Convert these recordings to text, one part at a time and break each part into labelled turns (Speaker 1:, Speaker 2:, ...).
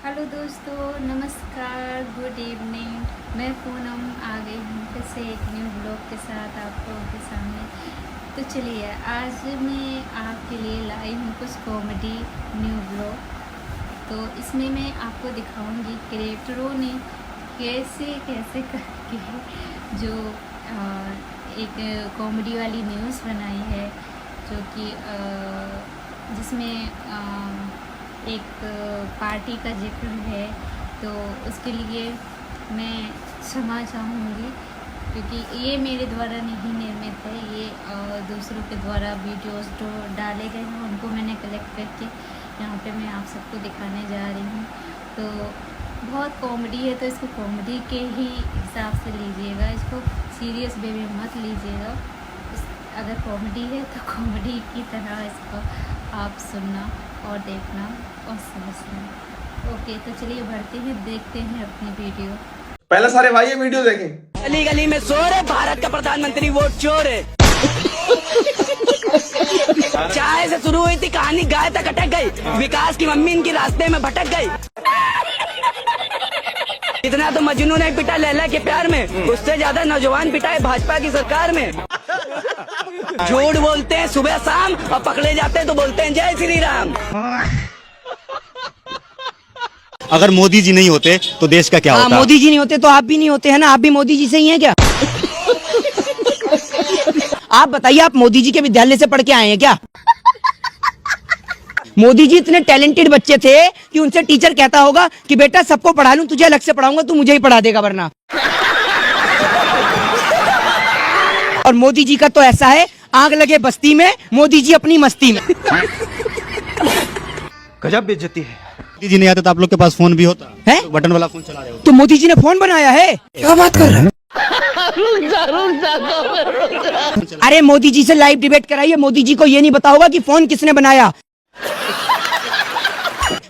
Speaker 1: Hello दोस्तों, नमस्कार, good evening. मैं पूनम आ गई हूँ फिर से एक न्यू ब्लॉग के साथ आप लोगों के सामने। तो चलिए, आज मैं आपके लिए लाई हूँ कुछ कॉमेडी न्यू ब्लॉग। तो इसमें मैं आपको दिखाऊंगी क्रिएटरों ने कैसे कैसे करके जो एक कॉमेडी वाली न्यूज़ बनाई है, जो कि जिसमें एक पार्टी का जिक्र है। तो उसके लिए मैं क्षमा चाहूँगी, क्योंकि ये मेरे द्वारा नहीं निर्मित है। ये दूसरों के द्वारा वीडियोस जो डाले गए हैं उनको मैंने कलेक्ट करके यहाँ पे मैं आप सबको दिखाने जा रही हूँ। तो बहुत कॉमेडी है, तो इसको कॉमेडी के ही हिसाब से लीजिएगा, इसको सीरियस वे में मत लीजिएगा। अगर कॉमेडी है तो कॉमेडी की तरह इसको आप सुनना और देखना और समझना। ओके, तो चलिए बढ़ते हैं, देखते हैं अपनी वीडियो।
Speaker 2: पहले सारे भाई ये वीडियो देखें।
Speaker 3: गली गली में शोर है, भारत का प्रधानमंत्री वोट चोर है। चाय से शुरू हुई थी कहानी, गाय तक अटक गई। विकास की मम्मी इनकी रास्ते में भटक गई। इतना तो मजनू ने पिटा लैला के प्यार में, उससे ज्यादा नौजवान पिटा है भाजपा की सरकार में। झूठ बोलते हैं सुबह शाम और पकड़े जाते हैं तो बोलते हैं जय श्री राम।
Speaker 4: अगर मोदी जी नहीं होते तो देश का क्या होता?
Speaker 3: मोदी जी नहीं होते तो आप भी नहीं होते, है ना? आप भी मोदी जी से ही हैं क्या? आप बताइए, आप मोदी जी के विद्यालय से पढ़ के आए हैं क्या? मोदी जी इतने टैलेंटेड बच्चे थे कि उनसे टीचर कहता होगा कि बेटा सबको पढ़ा लूं, तुझे अलग से पढ़ाऊंगा, तू मुझे ही पढ़ा देगा वरना। और मोदी जी का तो ऐसा है, आग लगे बस्ती में, मोदी जी अपनी मस्ती में।
Speaker 5: गजब बेइज्जती है।
Speaker 4: मोदी जी नहीं आते तो आप लोग के पास फोन भी होता
Speaker 3: है?
Speaker 4: तो बटन वाला फोन चला रहे हो।
Speaker 3: तो मोदी जी ने फोन बनाया है? क्या बात कर रहे हैं? अरे मोदी जी से लाइव डिबेट कराइए, मोदी जी को ये नहीं पता होगा कि फोन किसने बनाया।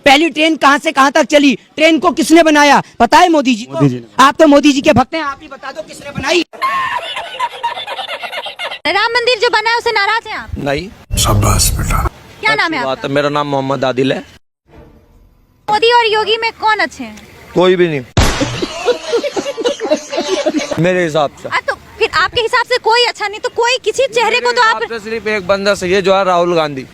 Speaker 3: पहली ट्रेन कहाँ से कहाँ तक चली, ट्रेन को किसने बनाया पता है मोदी जी को? आप तो मोदी जी के भक्त हैं, आप ही बता दो किसने बनाई।
Speaker 6: राम मंदिर जो बना है उसे नाराज हैं आप?
Speaker 5: नहीं।
Speaker 6: शाबाश बेटा। क्या नाम है आपका?
Speaker 5: मेरा नाम मोहम्मद आदिल है।
Speaker 6: मोदी और योगी में कौन अच्छे हैं?
Speaker 5: कोई भी नहीं मेरे हिसाब से।
Speaker 6: तो फिर आपके हिसाब से कोई अच्छा नहीं, तो कोई किसी चेहरे को तो आप
Speaker 5: सिर्फ एक बंदा सही है, जो है राहुल गांधी।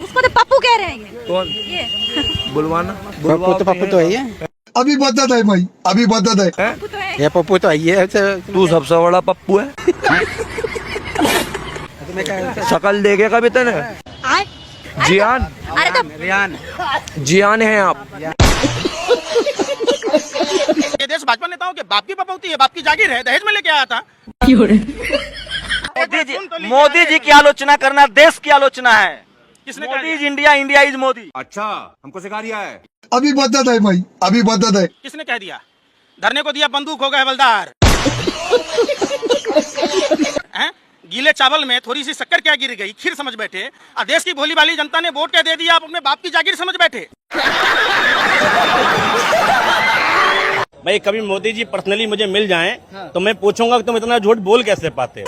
Speaker 6: उसको तो पप्पू कह रहे हैं ये।
Speaker 5: कौन?
Speaker 6: ये
Speaker 5: बुलवाना।
Speaker 7: पप्पू तो है, अभी बदत है भाई, अभी बदत है।
Speaker 6: पप्पू तो है।
Speaker 7: ये पप्पू तो है।
Speaker 5: तू सबसे बड़ा पप्पू है। शकल देखेगा भी तने। जियान।
Speaker 6: अरे तो
Speaker 5: जियान है आप।
Speaker 8: ये देश भाजपा नेताओं के बाप की पपौती है, बाप की जागीर है, दहेज में लेके आया था।
Speaker 9: मोदी जी की आलोचना करना देश की आलोचना है।
Speaker 8: किसने
Speaker 9: Modi is India, India is Modi.
Speaker 5: अच्छा, हमको सिखा दिया है।
Speaker 7: अभी बदत है भाई, अभी बदत है।
Speaker 8: किसने कह दिया? धरने को दिया बंदूक होगा हवलदार। हैं? गीले चावल में थोड़ी सी शक्कर क्या गिर गई, खीर समझ बैठे। और देश की भोली भाली जनता ने वोट क्या दे दिया, आप अपने बाप की जागीर समझ बैठे।
Speaker 9: भाई कभी मोदी जी पर्सनली मुझे मिल जाएं तो मैं पूछूंगा कि तुम इतना झूठ बोल कैसे पाते हो?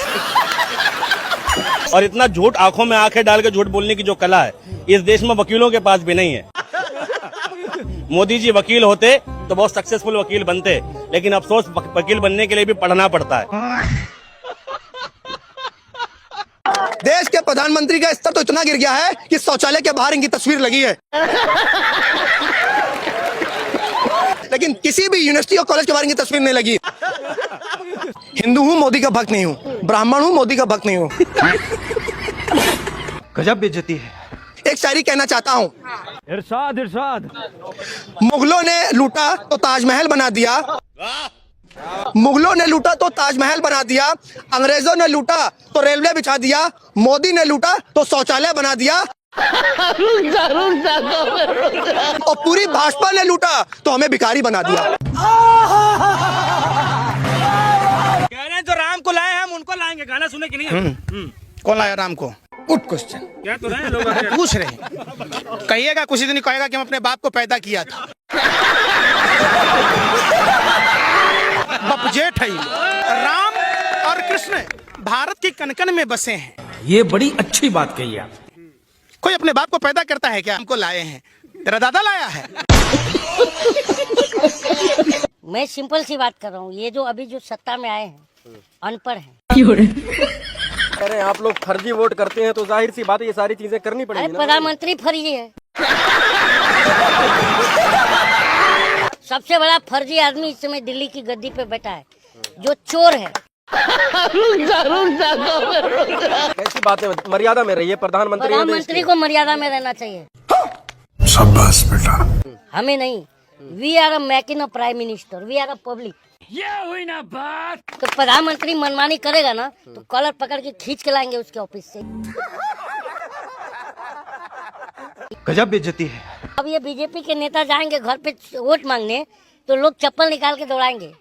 Speaker 9: और इतना झूठ, आंखों में आंखें डाल के झूठ बोलने की जो कला है इस देश में वकीलों के पास भी नहीं है। मोदी जी वकील होते तो बहुत सक्सेसफुल वकील बनते, लेकिन अफसोस वकील बनने के लिए भी पढ़ना पड़ता है।
Speaker 7: देश के प्रधानमंत्री का स्तर तो इतना गिर गया है कि शौचालय के बाहर इनकी तस्वीर लगी है। लेकिन किसी भी यूनिवर्सिटी और कॉलेज के बाहर इनकी तस्वीर नहीं लगी। हिंदू हूँ, मोदी का भक्त नहीं हूँ। ब्राह्मण हूँ, मोदी का भक्त नहीं हूँ।
Speaker 5: गजब बेइज्जती है।
Speaker 7: एक शायरी कहना चाहता हूँ।
Speaker 5: इरशाद इरशाद।
Speaker 7: मुगलों ने लूटा तो ताजमहल बना दिया, मुगलों ने लूटा तो ताजमहल बना दिया, अंग्रेजों ने लूटा तो रेलवे बिछा दिया, मोदी ने लूटा तो शौचालय बना दिया, और पूरी भाजपा ने लूटा तो हमें भिखारी बना दिया।
Speaker 9: कह रहे हैं जो राम को लाए हम उनको लाएंगे, गाना सुने कि नहीं?
Speaker 8: कौन लाया राम को? Good question.
Speaker 9: क्या तो रहे लोग
Speaker 8: पूछ रहे हैं। कहिएगा कुछ दिन कहेगा कि हम अपने बाप को पैदा किया था। बाप जेठ है। राम और कृष्ण भारत की कनकन में बसे हैं।
Speaker 9: ये बड़ी अच्छी बात कही आप।
Speaker 8: कोई अपने बाप को पैदा करता है क्या? हमको लाए हैं, तेरा दादा लाया है।
Speaker 10: मैं सिंपल सी बात कर रहा हूँ, ये जो अभी जो सत्ता में आए हैं अनपढ़ हैं।
Speaker 11: कह रहे हैं आप लोग फर्जी वोट करते हैं तो जाहिर सी बात है ये सारी चीजें करनी पड़ेगी ना।
Speaker 10: प्रधानमंत्री फर्जी है। सबसे बड़ा फर्जी आदमी इस समय दिल्ली की गद्दी पे बैठा है, जो चोर है।
Speaker 11: कैसी बात है, मर्यादा में रहिए, प्रधानमंत्री
Speaker 10: को मर्यादा में रहना चाहिए।
Speaker 2: शाबाश बेटा।
Speaker 10: हमें नहीं, we are a making a prime minister, we are a public. ये हुई ना बात। तो प्रधानमंत्री मनमानी करेगा ना तो कॉलर पकड़ के खींच के लाएंगे उसके ऑफिस से।
Speaker 5: गजब बेइज्जती है।
Speaker 10: अब ये बीजेपी के नेता जाएंगे घर पे वोट मांगने तो लोग चप्पल निकाल के दौड़ाएंगे।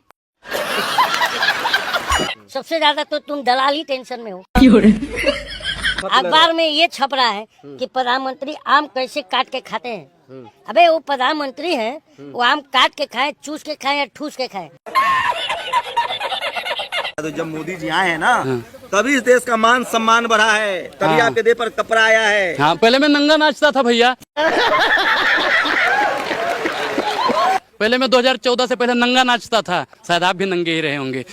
Speaker 10: सबसे ज्यादा तो तुम दलाल ही टेंशन में हो। अखबार में ये छप रहा है कि प्रधानमंत्री आम कैसे काट के खाते हैं। अबे वो प्रधानमंत्री है, वो आम काट के खाए, चूस के खाए या ठूस के खाए।
Speaker 12: तो जब मोदी जी आए हैं ना तभी इस देश का मान सम्मान बढ़ा है, तभी आपके देह पर कपड़ा आया है।
Speaker 3: हाँ, पहले मैं नंगा नाचता था भैया। पहले मैं 2014 से पहले नंगा नाचता था, शायद आप भी नंगे ही रहे होंगे।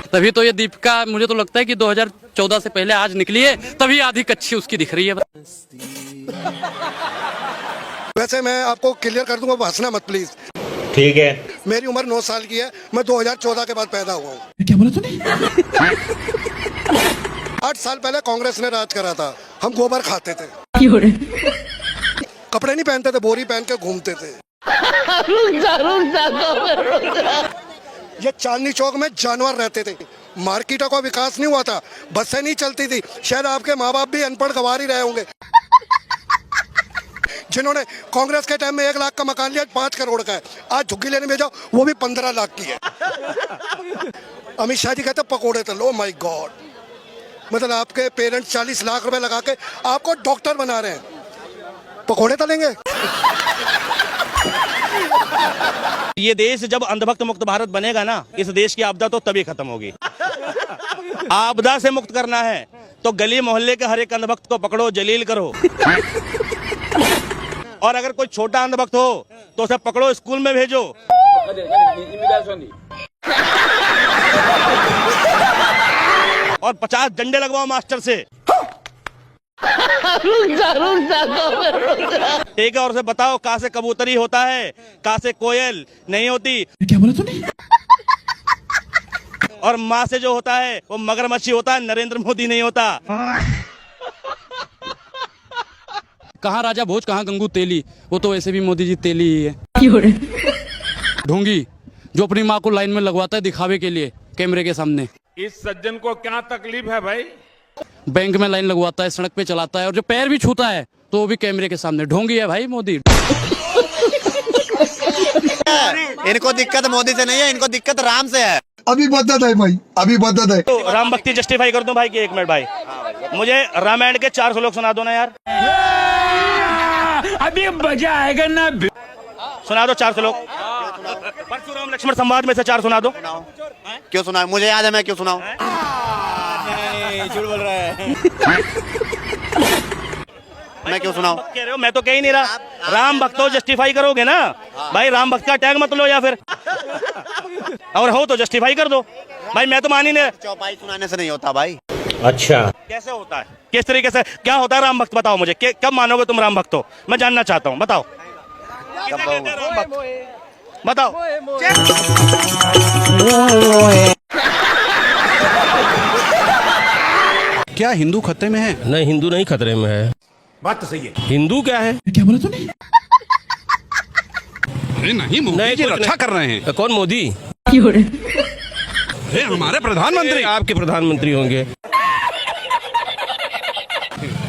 Speaker 3: तभी तो ये दीपिका मुझे तो लगता है कि 2014 से पहले आज निकली है, तभी आधी कच्ची उसकी दिख रही है।
Speaker 7: वैसे मैं आपको क्लियर कर दूंगा, हंसना मत प्लीज।
Speaker 9: ठीक है।
Speaker 7: मेरी उम्र 9 साल की है, मैं 2014 के बाद पैदा हुआ हूँ।
Speaker 2: क्या बोला तूने?
Speaker 7: 8 साल पहले कांग्रेस ने राज करा था, हम गोबर खाते थे, कपड़े नहीं पहनते थे, बोरी पहन के घूमते थे। ये चांदनी चौक में जानवर रहते थे, मार्केटों का विकास नहीं हुआ था, बसें नहीं चलती थी। शायद आपके माँ बाप भी अनपढ़ गंवार ही रहे होंगे, जिन्होंने कांग्रेस के टाइम में 1 लाख का मकान लिया, 5 करोड़ का है। आज झुग्गी लेने में जाओ वो भी 15 लाख की है। अमित शाह जी कहते पकोड़े तल। ओ माय गॉड, मतलब आपके पेरेंट्स 40 लाख रुपए लगा के आपको डॉक्टर बना रहे हैं, पकोड़े तलेंगे?
Speaker 9: ये देश जब अंधभक्त मुक्त भारत बनेगा ना, इस देश की आपदा तो तभी खत्म होगी। आपदा से मुक्त करना है तो गली मोहल्ले के हर एक अंधभक्त को पकड़ो, जलील करो। और अगर कोई छोटा अंधभक्त हो तो उसे पकड़ो, स्कूल में भेजो। और 50 डंडे लगवाओ मास्टर से। ठीक है, और उसे बताओ कहाँ से कबूतरी होता है, कहाँ से कोयल नहीं होती।
Speaker 2: क्या बोला तूने?
Speaker 9: और माँ से जो होता है वो मगरमच्छी होता है, नरेंद्र मोदी नहीं होता।
Speaker 3: कहाँ राजा भोज, कहाँ गंगू तेली, वो तो वैसे भी मोदी जी तेली ही है। ढोंगी जो अपनी माँ को लाइन में लगवाता है दिखावे के लिए कैमरे के सामने।
Speaker 5: इस सज्जन को क्या तकलीफ है भाई?
Speaker 3: बैंक में लाइन लगवाता है, सड़क पे चलाता है, और जो पैर भी छूता है तो वो भी कैमरे के सामने। ढोंगी है भाई मोदी।
Speaker 12: इनको दिक्कत मोदी से नहीं है, इनको दिक्कत राम से है।
Speaker 7: अभी बदत है भाई, अभी बदत है।
Speaker 9: तो राम भक्ति जस्टिफाई कर दूं भाई की 1 मिनट भाई, मुझे रामायण के 4 श्लोक सुना दो ना यार।
Speaker 5: अभी मजा आएगा ना।
Speaker 9: सुना दो 4 श्लोक। परशुराम लक्ष्मण संवाद में से 4 सुना दो।
Speaker 12: क्यों सुना? मुझे याद है, मैं क्यों सुनाऊं?
Speaker 9: झूठ बोल रहा है।
Speaker 12: मैं क्यों सुनाऊं?
Speaker 9: कह रहे हो, मैं तो कह ही नहीं रहा। राम भक्तो जस्टिफाई करोगे ना भाई, राम भक्त का टैग मत लो, या फिर और हो तो जस्टिफाई कर दो भाई। मैं तो मान ही नहीं।
Speaker 12: चौपाई सुनाने से नहीं होता भाई।
Speaker 9: अच्छा, कैसे होता है, किस तरीके से, क्या होता है राम भक्त? बताओ मुझे, कब मानोगे तुम राम भक्त हो? मैं जानना चाहता हूँ, बताओ। किसे कहते हैं राम भक्त? बताओ।
Speaker 4: क्या हिंदू खतरे में है?
Speaker 9: नहीं, हिंदू नहीं खतरे में है।
Speaker 5: बात तो सही है।
Speaker 9: हिंदू क्या है?
Speaker 2: क्या बोला तूने?
Speaker 4: नहीं, मोदी जी रक्षा कर रहे हैं।
Speaker 9: कौन मोदी?
Speaker 4: हमारे प्रधानमंत्री।
Speaker 9: आपके प्रधानमंत्री होंगे।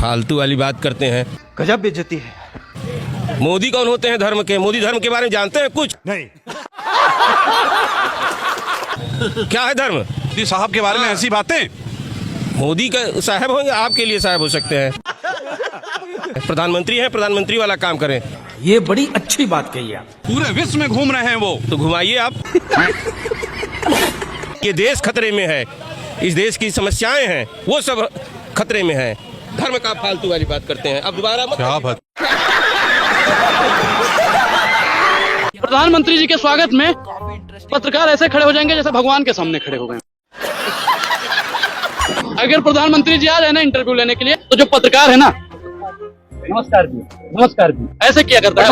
Speaker 9: फालतू वाली बात करते हैं।
Speaker 5: गजब बेइज्जती है।
Speaker 9: मोदी कौन होते हैं धर्म के? मोदी धर्म के बारे में जानते हैं कुछ?
Speaker 5: नहीं।
Speaker 9: क्या है धर्म?
Speaker 4: मोदी साहब के बारे में ऐसी बातें।
Speaker 9: मोदी का साहब होंगे, आपके लिए साहब हो सकते हैं। प्रधानमंत्री हैं, प्रधानमंत्री वाला काम करें।
Speaker 5: ये बड़ी अच्छी बात कही आप।
Speaker 4: पूरे विश्व में घूम रहे हैं वो।
Speaker 9: तो घुमाइए आप। ये देश खतरे में है, इस देश की समस्याएं हैं वो सब खतरे में है। धर्म का फालतू वाली बात करते हैं। अब दोबारा मत।
Speaker 4: क्या बात।
Speaker 3: प्रधानमंत्री जी के स्वागत में पत्रकार ऐसे खड़े हो जाएंगे जैसे भगवान के सामने खड़े हो गए। अगर प्रधानमंत्री जी आ रहे हैं ना इंटरव्यू लेने के लिए, तो जो पत्रकार है ना, नमस्कार जी, नमस्कार जी, ऐसे किया करता है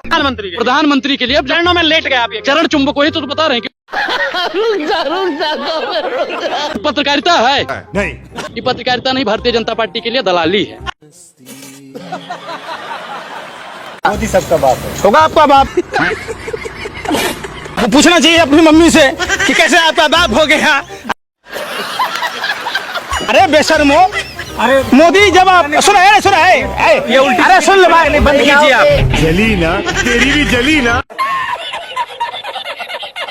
Speaker 3: प्रधानमंत्री के लिए। अब चरणों में लेट गया, आप ये चरण चुंबक वही तो बता रहे हैं कि पत्रकारिता है
Speaker 2: नहीं,
Speaker 3: ये पत्रकारिता नहीं, भारतीय जनता पार्टी के लिए दलाली है।
Speaker 8: मोदी सबका बाप है, होगा आपका बाप। वो पूछना चाहिए अपनी मम्मी से कि कैसे आपका बाप हो गया। अरे बेशर्मो, अरे मोदी जब आप सुना है ये उल्टी, अरे सुन लो भाई, नहीं बंद कीजिए आप।
Speaker 2: जली ना, तेरी भी जली ना।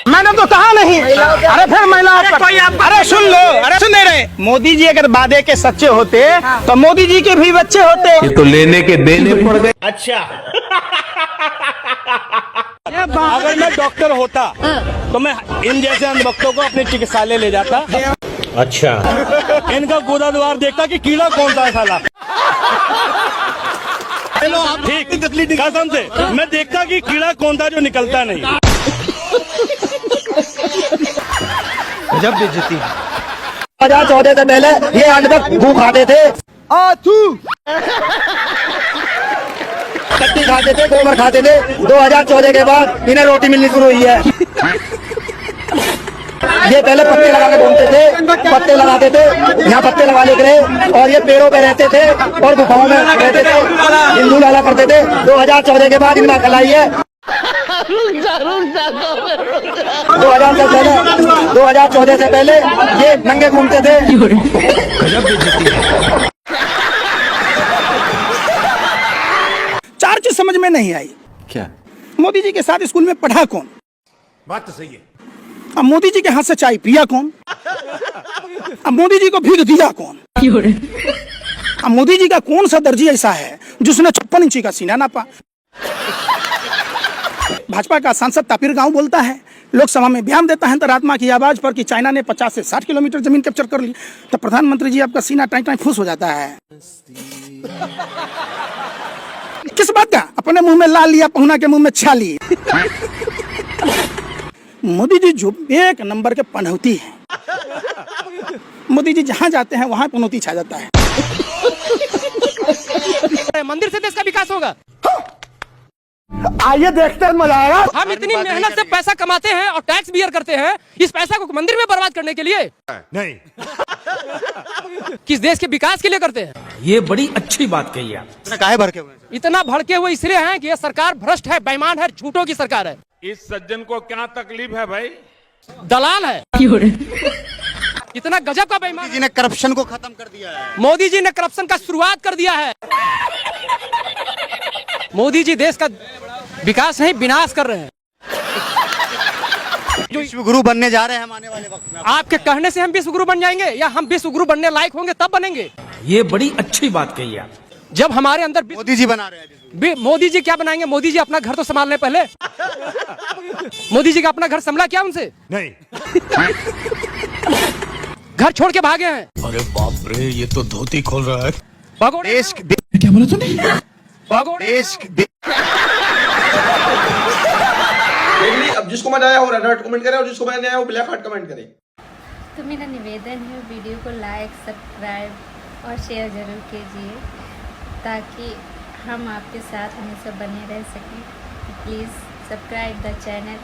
Speaker 8: मैंने तो कहा नहीं। अरे फिर महिला, अरे सुन लो, अरे सुन नहीं रहे। मोदी जी अगर वादे के सच्चे होते तो मोदी जी के भी बच्चे होते।
Speaker 2: ये तो लेने के देने पड़ गए।
Speaker 9: अच्छा अगर मैं डॉक्टर होता तो मैं इन जैसे अंधभक्तों को अपने चिकित्सालय ले जाता। अच्छा इनका गोदा द्वार देखता कि कीड़ा कौन सा है साला। ठीक, कसम से मैं देखता कि कीड़ा कौन था जो निकलता नहीं।
Speaker 5: जब बेइज्जती है।
Speaker 7: 2014 से पहले ये अंडक भू खाते थे, कट्टी खाते थे, गोबर खाते थे। 2014 के बाद इन्हें रोटी मिलनी शुरू हुई है। ये पहले पत्ते लगा के घूमते थे, पत्ते लगाते थे, यहाँ पत्ते लगाने के लिए, और ये पेड़ों पे रहते थे और गुफाओं में रहते थे, हिंदू लाला करते थे। 2014 के बाद इनका कलाई है। 2014 से पहले ये नंगे घूमते थे।
Speaker 8: चार चीज समझ में नहीं आई।
Speaker 5: क्या?
Speaker 8: मोदी जी के साथ स्कूल में पढ़ा कौन?
Speaker 5: बात तो सही है।
Speaker 8: अब मोदी जी के हाथ से चाय पिया कौन? अब मोदी जी को भीख दिया कौन? अब मोदी जी का कौन सा दर्जी ऐसा है जिसने 56 इंची का सीना नापा? भाजपा का सांसद तापिर गांव बोलता है, लोकसभा में बयान देता है अंतरात्मा की आवाज पर कि चाइना ने 50 से 60 किलोमीटर जमीन कैप्चर कर ली, तो प्रधानमंत्री जी आपका सीना टाई टाई फूस हो जाता है। किस बात का? अपने मुंह में ला लिया, पहुना के मुंह में छाली। मोदी जी जो एक नंबर के पनौती है। मोदी जी जहां जाते हैं वहां पनौती छा जाता है।
Speaker 3: मंदिर से देश का विकास होगा।
Speaker 7: आइए देखते हैं, मजा आएगा।
Speaker 3: हम इतनी मेहनत से पैसा कमाते हैं और टैक्स बियर करते हैं, इस पैसा को मंदिर में बर्बाद करने के लिए
Speaker 2: नहीं,
Speaker 3: किस देश के विकास के लिए करते हैं?
Speaker 5: ये बड़ी अच्छी बात कही आप।
Speaker 4: काहे भड़के हुए हैं?
Speaker 3: इतना भड़के हुए इसलिए हैं कि ये सरकार भ्रष्ट है, बेईमान है, झूठों की सरकार है।
Speaker 5: इस सज्जन को क्या तकलीफ है भाई?
Speaker 3: दलाल है। इतना गजब का बेईमान।
Speaker 4: मोदी जी ने करप्शन को खत्म कर दिया है।
Speaker 3: मोदी जी ने करप्शन का शुरुआत कर दिया है। मोदी जी देश का विकास नहीं, विनाश कर रहे हैं।
Speaker 4: जो विश्व गुरु बनने जा रहे हैं हम आने वाले वक्त में।
Speaker 3: आपके कहने से हम विश्व गुरु बन जाएंगे या हम विश्व गुरु बनने लायक होंगे तब बनेंगे?
Speaker 5: ये बड़ी अच्छी बात कही आप।
Speaker 3: जब हमारे अंदर
Speaker 4: मोदी जी बना रहे हैं।
Speaker 3: मोदी जी क्या बनाएंगे? मोदी जी अपना घर तो संभाल लें पहले। मोदी जी का अपना घर संभला क्या उनसे?
Speaker 2: नहीं।
Speaker 3: घर छोड़ के भागे हैं।
Speaker 2: अरे बाप रे, ये तो धोती खोल रहा है।
Speaker 3: भगोड़े
Speaker 4: देश
Speaker 2: क्या बोला तूने?
Speaker 4: देश
Speaker 12: अब जिसको मजा आया वो रेड हार्ट कमेंट करे और जिसको मजा नहीं आया वो ब्लैक हार्ट कमेंट करे।
Speaker 1: तो मेरा निवेदन है, वीडियो को लाइक, सब्सक्राइब और शेयर ज़रूर कीजिए ताकि हम आपके साथ हमेशा बने रह सकें। Please subscribe the channel